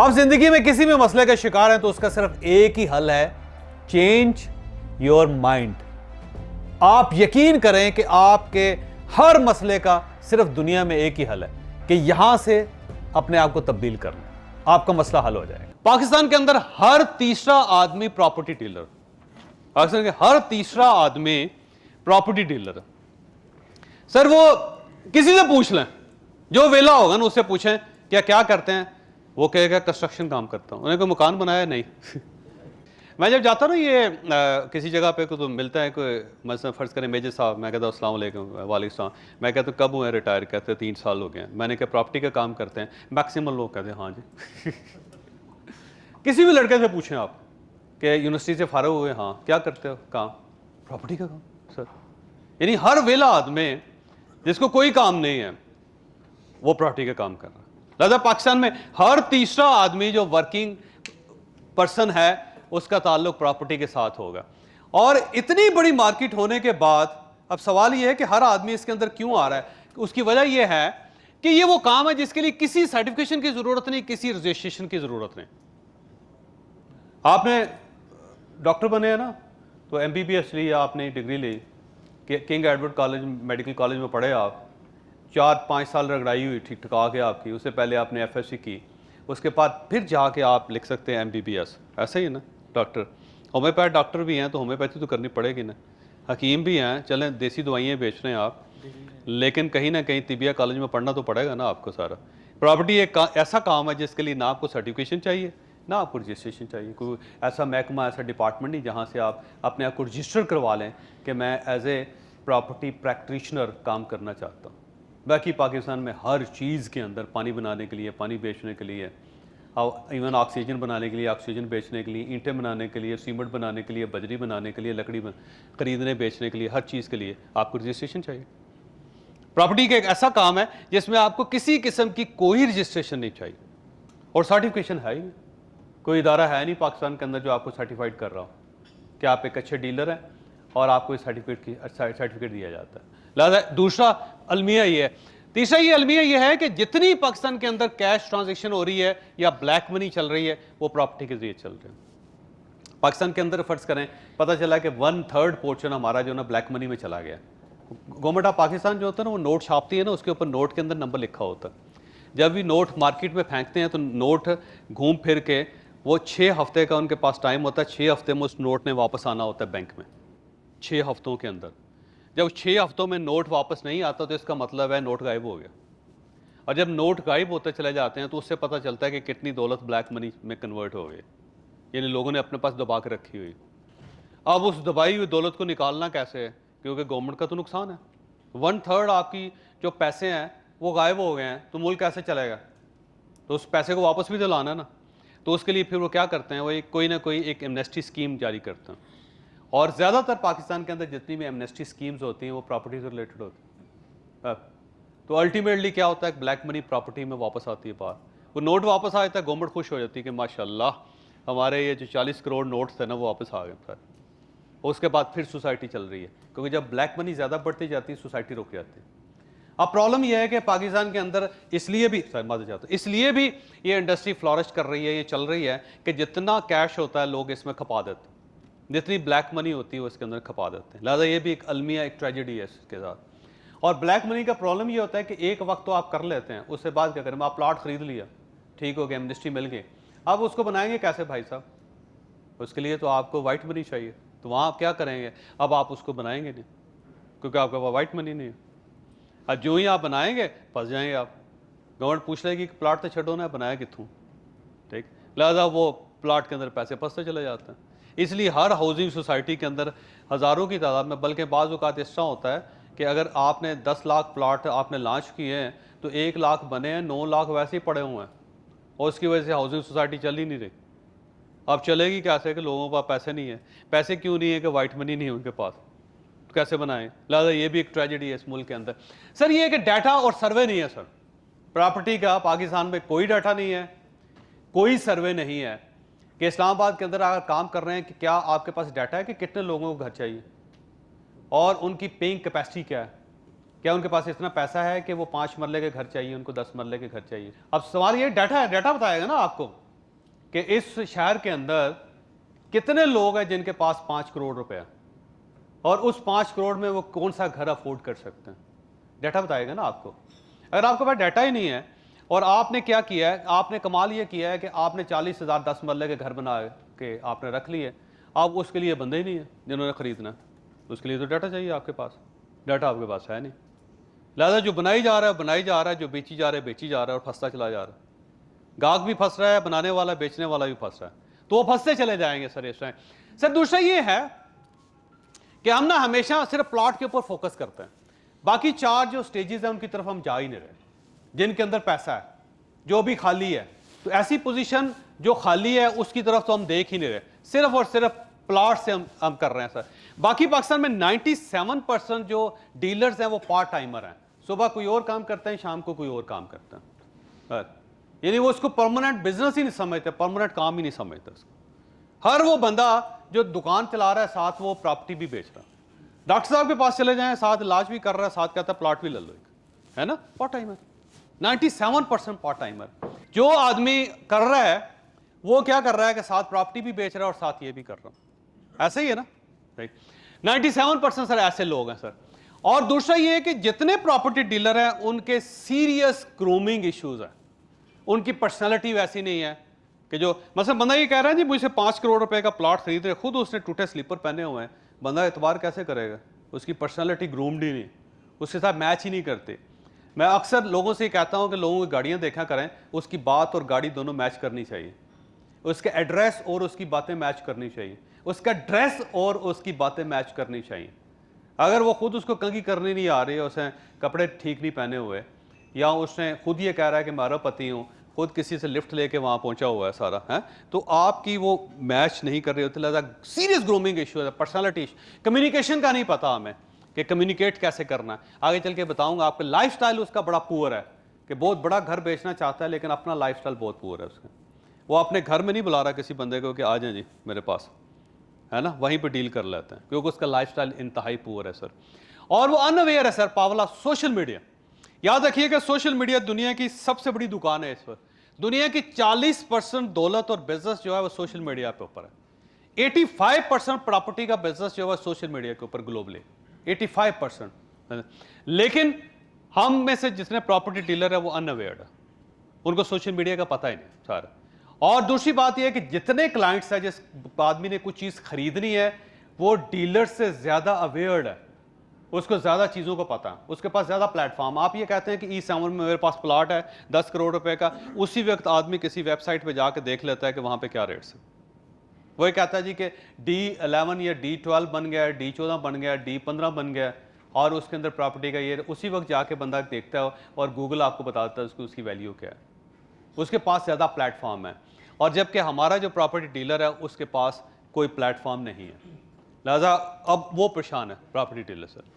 आप जिंदगी में किसी भी मसले का शिकार हैं तो उसका सिर्फ एक ही हल है, चेंज योर माइंड। आप यकीन करें कि आपके हर मसले का सिर्फ दुनिया में एक ही हल है कि यहां से अपने आप को तब्दील करना, आपका मसला हल हो जाएगा। पाकिस्तान के अंदर हर तीसरा आदमी प्रॉपर्टी डीलर, पाकिस्तान के हर तीसरा आदमी प्रॉपर्टी डीलर है। सर वो किसी से पूछ लें, जो वेला होगा ना उससे पूछें क्या करते हैं, वो कहेगा कंस्ट्रक्शन काम करता हूं। उन्हें कोई मकान बनाया नहीं। मैं जब जाता ना ये किसी जगह पे तो मिलता है कोई, मतलब फर्ज करें मेजर साहब, मैं कहता हूँ अस्सलाम वालेकुम, वालेकुम सलाम। मैं कहता हूँ कब हुए रिटायर, कहते हैं 3 साल हो गए हैं। मैंने कहा प्रॉपर्टी का काम करते हैं, मैक्सिमम लोग कहते हैं हाँ जी। किसी भी लड़के से पूछें आप कि यूनिवर्सिटी से फारग हुए, हाँ क्या करते हो काम, प्रॉपर्टी का काम सर। यानी हर वेला आदमी जिसको कोई काम नहीं है वो प्रॉपर्टी का काम कर रहा है। लिहाजा पाकिस्तान में हर तीसरा आदमी जो वर्किंग पर्सन है उसका ताल्लुक प्रॉपर्टी के साथ होगा। और इतनी बड़ी मार्केट होने के बाद अब सवाल यह है कि हर आदमी इसके अंदर क्यों आ रहा है। उसकी वजह यह है कि ये वो काम है जिसके लिए किसी सर्टिफिकेशन की जरूरत नहीं, किसी रजिस्ट्रेशन की जरूरत नहीं। आपने डॉक्टर बने हैं ना, तो MBBS ली, आपने डिग्री ली, King Edward college medical college में पढ़े आप, 4-5 साल रगड़ाई हुई ठीक ठका के आपकी, उससे पहले आपने FSC की, उसके बाद फिर जाके आप लिख सकते हैं MBBS। ऐसा ही है ना। डॉक्टर होम्योपैथ डॉक्टर भी हैं तो होम्योपैथी तो करनी पड़ेगी ना। हकीम भी हैं, चलें देसी दवाइयाँ बेच रहे हैं आप, लेकिन कहीं ना कहीं तिबिया कॉलेज में पढ़ना तो पड़ेगा ना आपको सारा। प्रॉपर्टी एक ऐसा काम है जिसके लिए ना आपको सर्टिफिकेशन चाहिए ना आपको रजिस्ट्रेशन चाहिए। कोई ऐसा महकमा, ऐसा डिपार्टमेंट नहीं जहाँ से आप अपने आप को रजिस्टर करवा लें कि मैं एज ए प्रॉपर्टी प्रैक्टिशनर काम करना चाहता हूँ। बाकी पाकिस्तान में हर चीज़ के अंदर, पानी बनाने के लिए पानी बेचने के लिए, और इवन ऑक्सीजन बनाने के लिए ऑक्सीजन बेचने के लिए, ईंटें बनाने के लिए, सीमेंट बनाने के लिए, बजरी बनाने के लिए, लकड़ी खरीदने बेचने के लिए, हर चीज़ के लिए आपको रजिस्ट्रेशन चाहिए। प्रॉपर्टी का एक ऐसा काम है जिसमें आपको किसी किस्म की कोई रजिस्ट्रेशन नहीं चाहिए और सर्टिफिकेशन है ही नहीं। कोई इदारा है नहीं पाकिस्तान के अंदर जो आपको सर्टिफाइड कर रहा हो कि आप एक अच्छे डीलर हैं और आपको इस सर्टिफिकेट दिया जाता है। लिहाजा दूसरा अलमिया ये है। तीसरा ये अलमिया ये है कि जितनी पाकिस्तान के अंदर कैश ट्रांजैक्शन हो रही है या ब्लैक मनी चल रही है वो प्रॉपर्टी के जरिए चल रहे हैं। पाकिस्तान के अंदर फर्ज करें पता चला कि 1/3 पोर्शन हमारा जो ना ब्लैक मनी में चला गया। गवर्नमेंट ऑफ पाकिस्तान जो होता है ना वो नोट छापती है ना, उसके ऊपर नोट के अंदर नंबर लिखा होता है। जब भी नोट मार्केट में फेंकते हैं तो नोट घूम फिर के वो 6 हफ्ते का उनके पास टाइम होता है, 6 हफ्ते में उस नोट ने वापस आना होता है बैंक में, 6 हफ्तों के अंदर। जब 6 हफ्तों में नोट वापस नहीं आता तो इसका मतलब है नोट गायब हो गया। और जब नोट गायब होते चले जाते हैं तो उससे पता चलता है कि कितनी दौलत ब्लैक मनी में कन्वर्ट हो गई, यानी लोगों ने अपने पास दबा के रखी हुई। अब उस दबाई हुई दौलत को निकालना कैसे है, क्योंकि गवर्नमेंट का तो नुकसान है। 1/3 आपकी जो पैसे हैं वो गायब हो गए हैं तो मुल्क कैसे चलेगा। तो उस पैसे को वापस भी दिलाना है ना। तो उसके लिए फिर वो क्या करते हैं, वो कोई ना कोई एक एमनेस्टी स्कीम जारी करते हैं। और ज़्यादातर पाकिस्तान के अंदर जितनी भी एमनेस्टी स्कीम्स होती हैं वो प्रॉपर्टी से रिलेटेड होती हैं। तो अल्टीमेटली क्या होता है, ब्लैक मनी प्रॉपर्टी में वापस आती है बाहर। वो नोट वापस आ जाता है, गवर्नमेंट खुश हो जाती है कि माशाल्लाह हमारे ये जो 40 करोड़ नोट्स थे ना वो वापस आ गए सर। उसके बाद फिर सोसाइटी चल रही है, क्योंकि जब ब्लैक मनी ज़्यादा बढ़ती जाती है सोसाइटी रुक जाती है। अब प्रॉब्लम यह है कि पाकिस्तान के अंदर इसलिए भी इसलिए भी ये इंडस्ट्री फ्लॉरिश कर रही है, ये चल रही है कि जितना कैश होता है लोग इसमें खपा देते हैं, जितनी ब्लैक मनी होती है वो इसके अंदर खपा देते हैं। लिहाजा ये भी एक अलमिया, एक ट्रेजेडी है इसके साथ। और ब्लैक मनी का प्रॉब्लम ये होता है कि एक वक्त तो आप कर लेते हैं, उसके बाद क्या करें, आप प्लॉट खरीद लिया, ठीक हो गया, एमनेस्टी मिल गई, अब उसको बनाएंगे कैसे भाई साहब। उसके लिए तो आपको वाइट मनी चाहिए, तो वहाँ आप क्या करेंगे, अब आप उसको बनाएंगे नहीं क्योंकि आपके पास वाइट मनी नहीं है। अब जो ही आप बनाएंगे फंस जाएंगे आप। गवर्नमेंट पूछ लेगी कि प्लाट तो छड़ो ना, बनाया कितों, ठीक। लिहाजा वो प्लाट के अंदर पैसे फंसते चले जाते हैं। इसलिए हर हाउसिंग सोसाइटी के अंदर हज़ारों की तादाद में, बल्कि बाज़ औक़ात इस तरह होता है कि अगर आपने 10 लाख प्लाट आपने लॉन्च किए हैं तो 1 लाख बने हैं, 9 लाख वैसे ही पड़े हुए हैं और उसकी वजह से हाउसिंग सोसाइटी चल ही नहीं रही। अब चलेगी कैसे कि लोगों के पास पैसे नहीं है। पैसे क्यों नहीं है कि वाइट मनी नहीं है उनके पास, तो कैसे बनाएं। लिहाजा ये भी एक ट्रेजेडी है इस मुल्क के अंदर। सर ये है कि डाटा और सर्वे नहीं है सर, प्रॉपर्टी का पाकिस्तान में कोई डाटा नहीं है, कोई सर्वे नहीं है कि इस्लामाबाद के अंदर अगर काम कर रहे हैं कि क्या आपके पास डाटा है कि कितने लोगों को घर चाहिए और उनकी पेइंग कैपेसिटी क्या है, क्या उनके पास इतना पैसा है कि वो 5 मरले के घर चाहिए, उनको 10 मरले के घर चाहिए। अब सवाल ये डाटा है, डाटा बताएगा ना आपको कि इस शहर के अंदर कितने लोग हैं जिनके पास 5 करोड़ रुपए है और उस 5 करोड़ में वो कौन सा घर अफोर्ड कर सकते हैं? डाटा बताएगा ना आपको। अगर आपके पास डाटा ही नहीं है और आपने क्या किया है, आपने कमाल ये किया है कि आपने 40,000 10 मरले के घर बना के आपने रख लिए, आप उसके लिए बंदे ही नहीं है जिन्होंने खरीदना। उसके लिए तो डाटा चाहिए आपके पास, डाटा आपके पास है नहीं। लिहाजा जो बनाई जा रहा है बनाई जा रहा है, जो बेची जा रहा है बेची जा रहा है और फंसता चला जा रहा है। गाहक भी फंस रहा है, बनाने वाला बेचने वाला भी फंस रहा है, तो वो फंसते चले जाएंगे सर इस टाइम। सर दूसरा ये है कि हम ना हमेशा सिर्फ प्लॉट के ऊपर फोकस करते हैं, बाकी 4 जो स्टेजेस हैं उनकी तरफ हम जा ही नहीं रहे, जिनके अंदर पैसा है, जो भी खाली है। तो ऐसी पोजीशन जो खाली है उसकी तरफ तो हम देख ही नहीं रहे, सिर्फ और सिर्फ प्लॉट से हम कर रहे हैं सर। बाकी पाकिस्तान में 97% जो डीलर्स हैं वो पार्ट टाइमर हैं, सुबह कोई और काम करते हैं, शाम को कोई और काम करते हैं, यानी वो उसको परमानेंट बिजनेस ही नहीं समझते, परमानेंट काम ही नहीं समझते उसको। हर वो बंदा जो दुकान चला रहा है साथ वो प्रॉपर्टी भी बेच रहा है, डॉक्टर साहब के पास चले जाएं साथ इलाज भी कर रहा है, साथ कहता है प्लॉट भी ले लो एक, है ना, पार्ट टाइमर। 97% part timer. जो आदमी कर रहा है वो क्या कर रहा है कि साथ प्रॉपर्टी भी बेच रहा है और साथ ये भी कर रहा है, ऐसे ही है ना, राइट। 97% सर ऐसे लोग हैं सर। और दूसरा ये है कि जितने प्रॉपर्टी डीलर हैं उनके सीरियस ग्रूमिंग इश्यूज हैं, उनकी पर्सनैलिटी वैसी नहीं है कि जो मतलब बंदा ये कह रहा है जी मुझसे 5 करोड़ रुपए का प्लॉट खरीद रहे, खुद उसने टूटे स्लीपर पहने हुए हैं, बंदा एतबार कैसे करेगा? उसकी पर्सनैलिटी ग्रूम्ड ही नहीं, उसके साथ मैच ही नहीं करते। मैं अक्सर लोगों से कहता हूं कि लोगों की गाड़ियां देखा करें, उसकी बात और गाड़ी दोनों मैच करनी चाहिए, उसके एड्रेस और उसकी बातें मैच करनी चाहिए, उसका ड्रेस और उसकी बातें मैच करनी चाहिए। अगर वो खुद उसको कंघी करनी नहीं आ रही है, उसने कपड़े ठीक नहीं पहने हुए, या उसने खुद ये कह रहा है कि मैं अरबपति हूँ, खुद किसी से लिफ्ट लेके वहाँ पहुँचा हुआ है सारा, है तो आपकी वो मैच नहीं कर रही होती। लिहाजा सीरियस ग्रूमिंग इशू है, पर्सनैलिटी इशू, कम्युनिकेशन का नहीं पता हमें कि कम्युनिकेट कैसे करना है। आगे चल के बताऊँगा आपका लाइफस्टाइल उसका बड़ा पुअर है कि बहुत बड़ा घर बेचना चाहता है लेकिन अपना लाइफस्टाइल बहुत पुअर है उसका। वो अपने घर में नहीं बुला रहा किसी बंदे को कि आ जाए जी मेरे पास, है ना, वहीं पे डील कर लेते हैं क्योंकि उसका लाइफस्टाइल इंतहाई पुअर है सर। और वो अनअवेयर है सर, पावला सोशल मीडिया। याद रखिएगा सोशल मीडिया दुनिया की सबसे बड़ी दुकान है इस वक्त। दुनिया की 40% दौलत और बिजनेस जो है वो सोशल मीडिया पे ऊपर है। 85% प्रॉपर्टी का बिजनेस जो है सोशल मीडिया के ऊपर ग्लोबली, 85%। लेकिन हम में से जितने प्रॉपर्टी डीलर है वो अनअवेयर है, उनको सोशल मीडिया का पता ही नहीं सारा। और दूसरी बात यह है कि जितने क्लाइंट्स हैं, जिस आदमी ने कुछ चीज़ खरीदनी है वो डीलर से ज़्यादा अवेयर्ड है, उसको ज़्यादा चीज़ों को पता है, उसके पास ज़्यादा प्लेटफॉर्म। आप ये कहते हैं कि E7 में मेरे पास प्लॉट है 10 करोड़ रुपए का, उसी वक्त आदमी किसी वेबसाइट पे जाके देख लेता है कि वहाँ पे क्या रेट्स है। वो ये कहता है जी कि D11 या D12 बन गया, D14 बन गया, D15 बन गया, और उसके अंदर प्रॉपर्टी का ये, उसी वक्त जाके बंदा देखता है और गूगल आपको बताता है उसकी वैल्यू क्या है। उसके पास ज़्यादा प्लेटफॉर्म है, और जबकि हमारा जो प्रॉपर्टी डीलर है उसके पास कोई प्लेटफॉर्म नहीं है। लिहाजा अब वो परेशान है प्रॉपर्टी डीलर सर।